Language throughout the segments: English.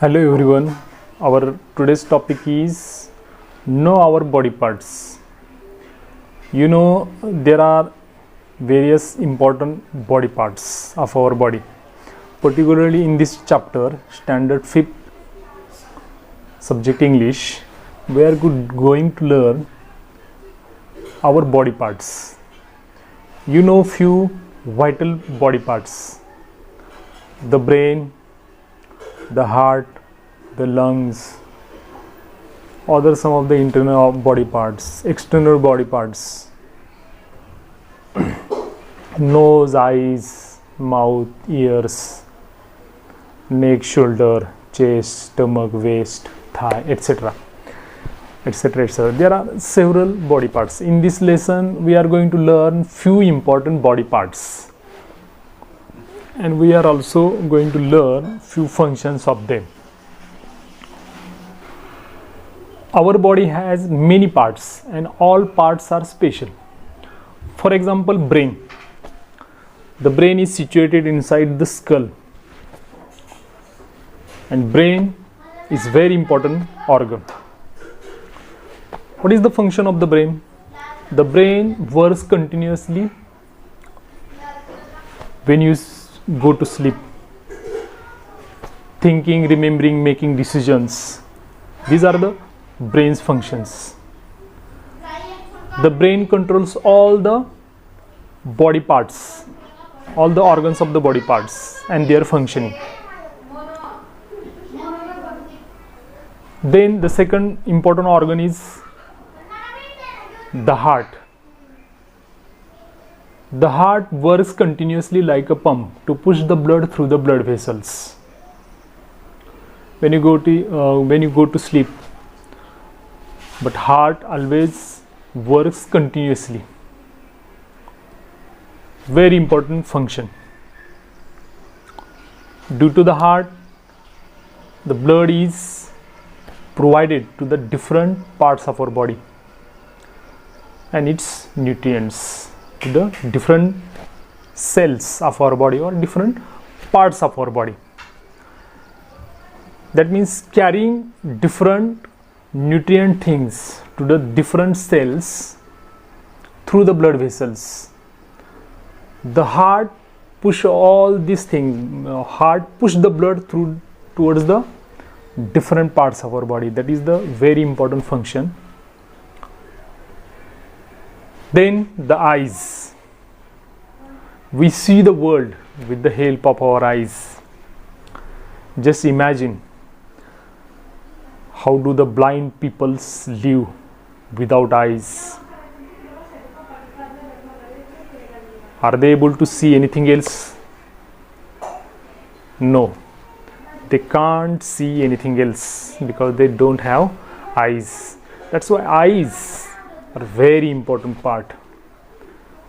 Hello everyone. Our today's topic is know our body parts. There are various important body parts of our body. Particularly in this chapter, standard 5th subject English, we are going to learn our body parts. Few vital body parts: the brain, the heart, the lungs, other some of the internal body parts, external body parts, nose, eyes, mouth, ears, neck, shoulder, chest, stomach, waist, thigh, etc. etc. etc. There are several body parts. In this lesson we are going to learn few important body parts, and we are also going to learn few functions of them. Our body has many parts and all parts are special. For example, brain. The brain is situated inside the skull, and brain is very important organ. What is the function of the brain? The brain works continuously when you go to sleep. Thinking, remembering, making decisions. These are the brain's functions. The brain controls all the body parts, all the organs of the body parts and their functioning. Then the second important organ is the heart. The heart works continuously like a pump to push the blood through the blood vessels. When you go to sleep, but heart always works continuously. Very important function. Due to the heart, the blood is provided to the different parts of our body and its nutrients to the different cells of our body or different parts of our body. That means carrying different nutrient things to the different cells through the blood vessels. The heart push all these things. Heart push the blood through towards the different parts of our body. That is the very important function. Then the eyes. We see the world with the help of our eyes. Just imagine, how do the blind people live without eyes? Are they able to see anything else? No, they can't see anything else because they don't have eyes. That's why eyes are very important part.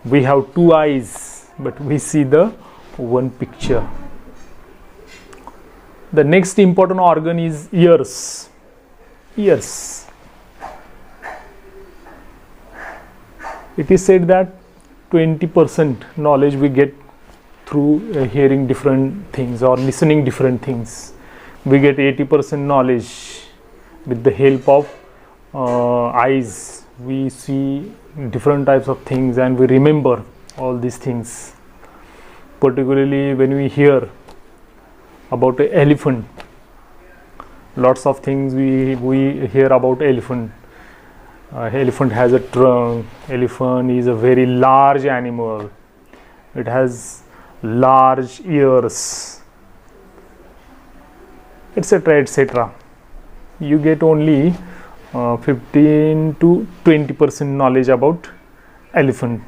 We have two eyes, but we see the one picture. The next important organ is ears. Ears. It is said that 20% knowledge we get through hearing different things or listening different things. We get 80% knowledge with the help of eyes. We see different types of things and we remember all these things. Particularly when we hear about an elephant, lots of things we hear about elephant. Elephant has a trunk. Elephant is a very large animal. It has large ears, etc. etc. You get only 15 to 20% knowledge about elephant.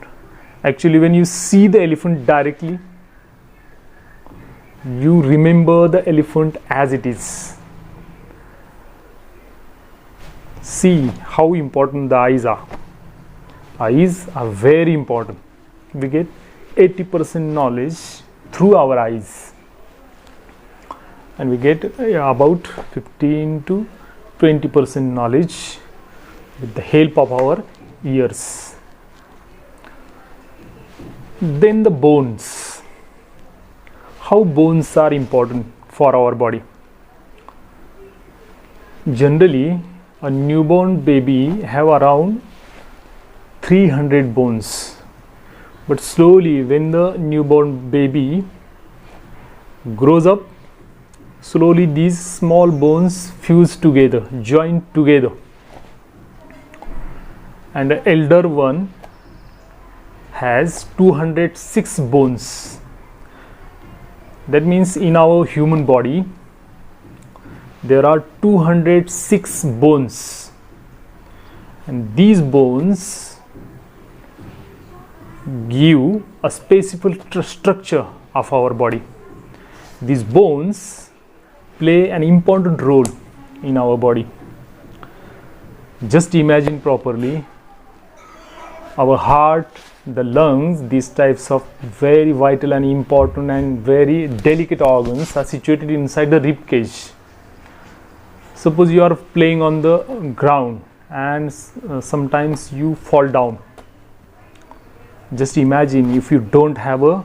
Actually, when you see the elephant directly, you remember the elephant as it is. See how important the eyes are. Eyes are very important. We get 80% knowledge through our eyes, and we get about 15 to 20% knowledge with the help of our ears. Then the bones. How bones are important for our body. Generally, a newborn baby have around 300 bones, but slowly when the newborn baby grows up, slowly these small bones fuse together, join together, and the elder one has 206 bones. That means in our human body there are 206 bones, and these bones give a specific structure of our body. These bones play an important role in our body. Just imagine properly, our heart, the lungs, these types of very vital and important and very delicate organs are situated inside the rib cage. Suppose you are playing on the ground and sometimes you fall down. Just imagine if you don't have a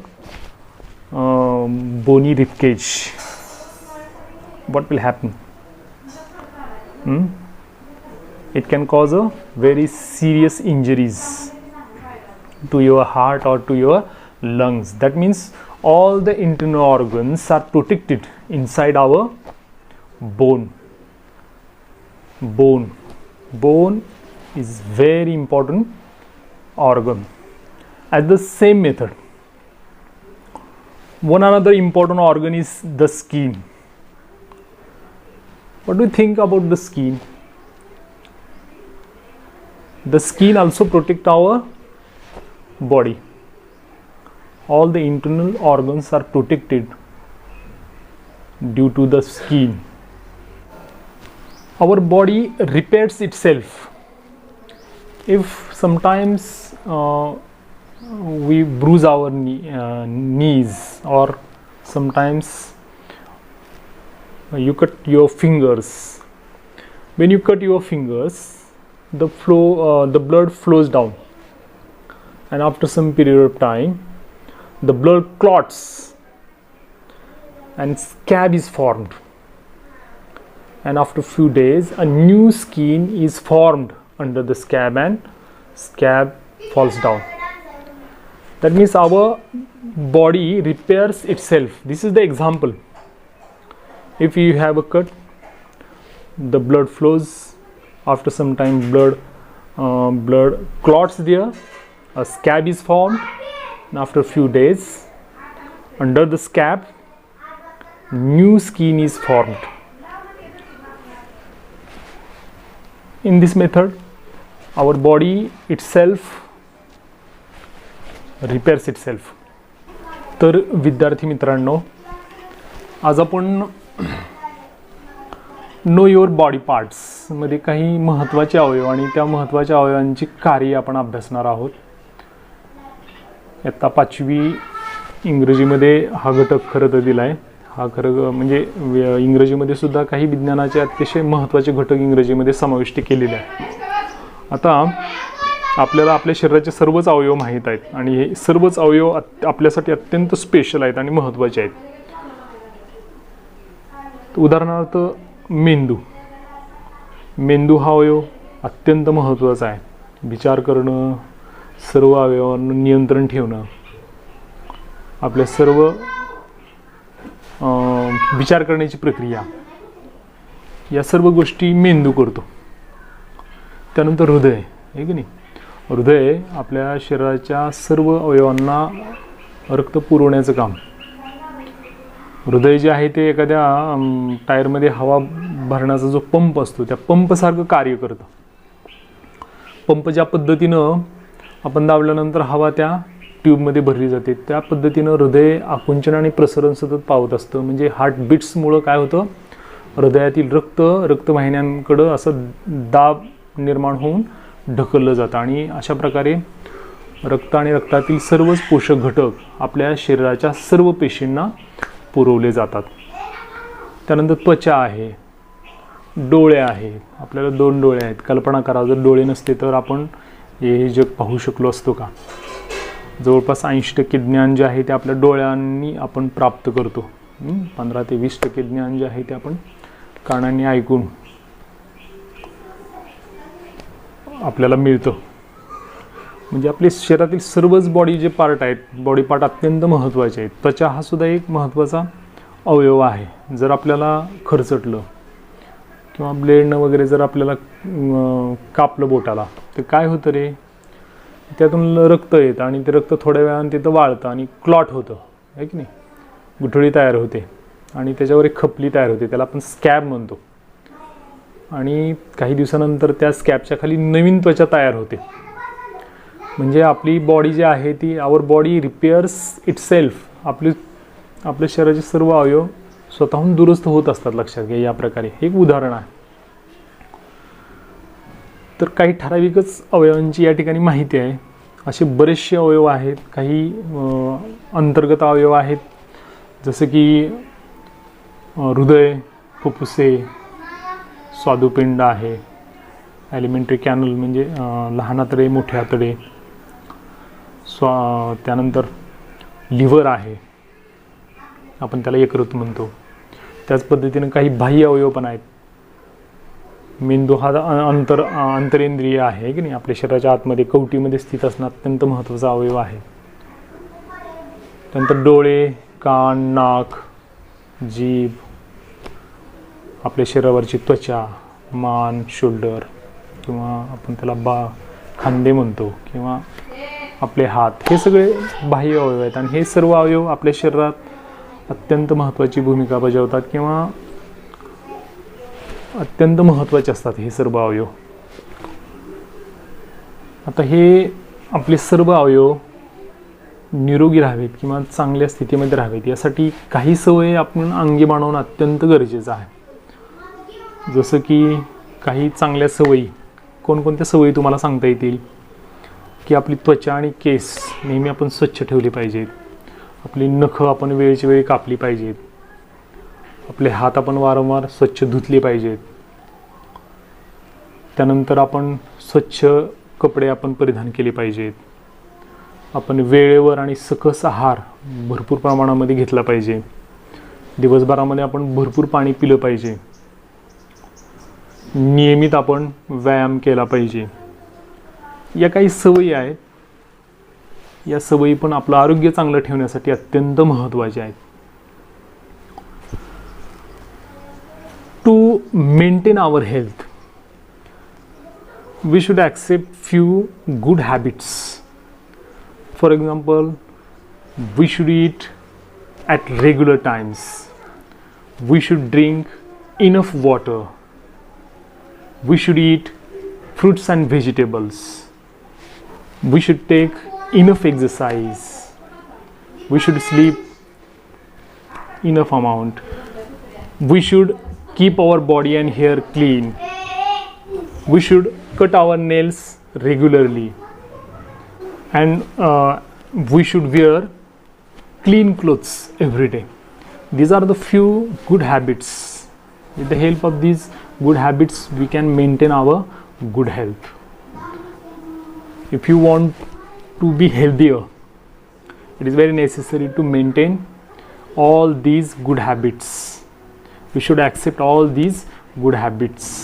bony rib cage, what will happen? It can cause a very serious injuries to your heart or to your lungs. That means all the internal organs are protected inside our bone. Bone is very important organ. At the same method, one another important organ is the skin. What do you think about the skin? The skin also protect our body. All the internal organs are protected due to the skin. Our body repairs itself. If sometimes we bruise our knees, or sometimes you cut your fingers. When you cut your fingers, the blood flows down, and after some period of time the blood clots and scab is formed, and after few days a new skin is formed under the scab and scab falls down. That means our body repairs itself. This is the example. If you have a cut, the blood flows. After some time blood clots there, a scab is formed, and after a few days under the scab new skin is formed. In this method our body itself repairs itself. तर विद्यार्थी मित्रांनो, आज आपण know your body parts मध्ये काही महत्त्वाचे अवयव आणि त्या महत्त्वाच्या अवयवांची कार्य आपण अभ्यासणार आहोत. आता 5वी इंग्रजीमध्ये हा घटक खरं तर दिलाय. हा खरं म्हणजे इंग्रजीमध्ये सुद्धा काही विज्ञानाचे अतिशय महत्त्वाचे घटक इंग्रजीमध्ये समाविष्ट केलेले आहेत. आता आपल्याला आपल्या शरीराचे सर्वच अवयव माहीत आहेत आणि हे सर्वच अवयव आपल्यासाठी अत्यंत स्पेशल आहेत आणि महत्त्वाचे आहेत. उदाहरणार्थ मेंदू हा अवयव अत्यंत महत्त्वाचा आहे. विचार करणं, सर्व अवयवांवर नियंत्रण ठेवणं, आपल्या सर्व विचार करण्याची प्रक्रिया, या सर्व गोष्टी मेंदू करतो. त्यानंतर हृदय आहे की नाही. हृदय आपल्या शरीराच्या सर्व अवयवांना रक्त पुरवण्याचं काम. हृदय जे आहे ते एखाद्या टायरमध्ये हवा भरण्याचा जो पंप असतो त्या पंपसारखं कार्य करतं. पंप ज्या पद्धतीनं आपण दाबल्यानंतर हवा त्या ट्यूबमध्ये भरली जाते, त्या पद्धतीनं हृदय आकुंचन आणि प्रसरण सतत पावत असतं. म्हणजे हार्टबीट्समुळं काय होतं, हृदयातील रक्तवाहिन्यांकडं असं दाब निर्माण होऊन ढकललं जातं आणि अशा प्रकारे रक्त आणि रक्तातील सर्वच पोषक घटक आपल्या शरीराच्या सर्व पेशींना पुरवले जातात. त्यानंतर त्वचा आहे, डोळे आहे. आपल्याला 2 डोळे आहेत. कल्पना करा, जर डोळे नसते तर आपण हे जग पाहू शकलो असतो का? जवळपास 80% ज्ञान जे आहे ते आपल्या डोळ्यांनी आपण प्राप्त करतो. 15 ते 20% ज्ञान जे आहे ते आपण कानांनी ऐकून आपल्याला मिळतं. म्हणजे आपले शरीरातील सर्वच बॉडी जे पार्ट आहेत, बॉडी पार्ट अत्यंत महत्त्वाचे आहेत. त्वचा हा सुद्धा एक महत्त्वाचा अवयव आहे. जर आपल्याला खरचटलं किंवा ब्लेडनं वगैरे जर आपल्याला कापलं बोटाला, तर काय होतं रे, त्यातून रक्त येतं आणि ते रक्त थोड्या वेळाने तिथं वाळतं आणि क्लॉट होतं, आहे की नाही, गुठळी तयार होते आणि त्याच्यावर एक खपली तयार होते, त्याला आपण स्कॅब म्हणतो. आणि काही दिवसानंतर त्या स्कॅबच्या खाली नवीन त्वचा तयार होते. म्हणजे आपली बॉडी जी आहे ती, आवर बॉडी रिपेअर्स इटसेल्फ. आपल्या शरीराचे सर्व अवयव स्वतःहून दुरुस्त होत असतात. लक्षात घ्या, या प्रकारे हे एक उदाहरण आहे. तर काही ठराविकच अवयवांची या ठिकाणी माहिती आहे. असे बरेचसे अवयव आहेत. काही अंतर्गत अवयव आहेत, जसं की हृदय, फुफ्फुसे, स्वादुपिंड आहे, ॲलिमेंटरी कॅनल म्हणजे लहान आतडे, मोठे आतडे, त्यानंतर लिव्हर आहे, आपण त्याला यकृत म्हणतो. त्याच पद्धतीने काही बाह्य अवयव पण आहेत. मेंदू हा अंतरेंद्रिय आहे की नाही, आपल्या शरीराच्या आतमध्ये कवटीमध्ये स्थित असणं अत्यंत महत्त्वाचा अवयव आहे. त्यानंतर डोळे, कान, नाक, जीभ, आपल्या शरीरावरची त्वचा, मान, शोल्डर किंवा आपण त्याला खांदे म्हणतो, किंवा आपले हात, हे सगळे बाह्य अवयव आहेत. आणि हे सर्व अवयव आपल्या शरीरात अत्यंत महत्त्वाची भूमिका बजावतात किंवा अत्यंत महत्त्वाचे असतात हे सर्व अवयव. आता हे आपले सर्व अवयव निरोगी राहावेत किंवा चांगल्या स्थितीमध्ये राहावेत, यासाठी काही सवयी आपण अंगी बाणवणं अत्यंत गरजेचं आहे. जसं की काही चांगल्या सवयी, कोणकोणत्या सवयी तुम्हाला सांगता येतील, की आपली त्वचा आणि केस नेहमी आपण स्वच्छ ठेवली पाहिजेत. आपली नखं आपण वेळच्या वेळी कापली पाहिजेत. आपले हात आपण वारंवार स्वच्छ धुतले पाहिजेत. त्यानंतर आपण स्वच्छ कपडे आपण परिधान केले पाहिजेत. आपण वेळेवर आणि सकस आहार भरपूर प्रमाणामध्ये घेतला पाहिजे. दिवसभरामध्ये आपण भरपूर पाणी पिलं पाहिजे. नियमित आपण व्यायाम केला पाहिजे. या काही सवयी आहेत. या सवयी पण आपलं आरोग्य चांगलं ठेवण्यासाठी अत्यंत महत्त्वाच्या आहेत. To maintain our health, we should accept few good habits. For example, we should eat at regular times. We should drink enough water. We should eat fruits and vegetables. We should take enough exercise. We should sleep enough amount. We should keep our body and hair clean. We should cut our nails regularly, and we should wear clean clothes every day. These are the few good habits. With the help of these good habits, we can maintain our good health. If you want to be healthier, it is very necessary to maintain all these good habits. We should accept all these good habits.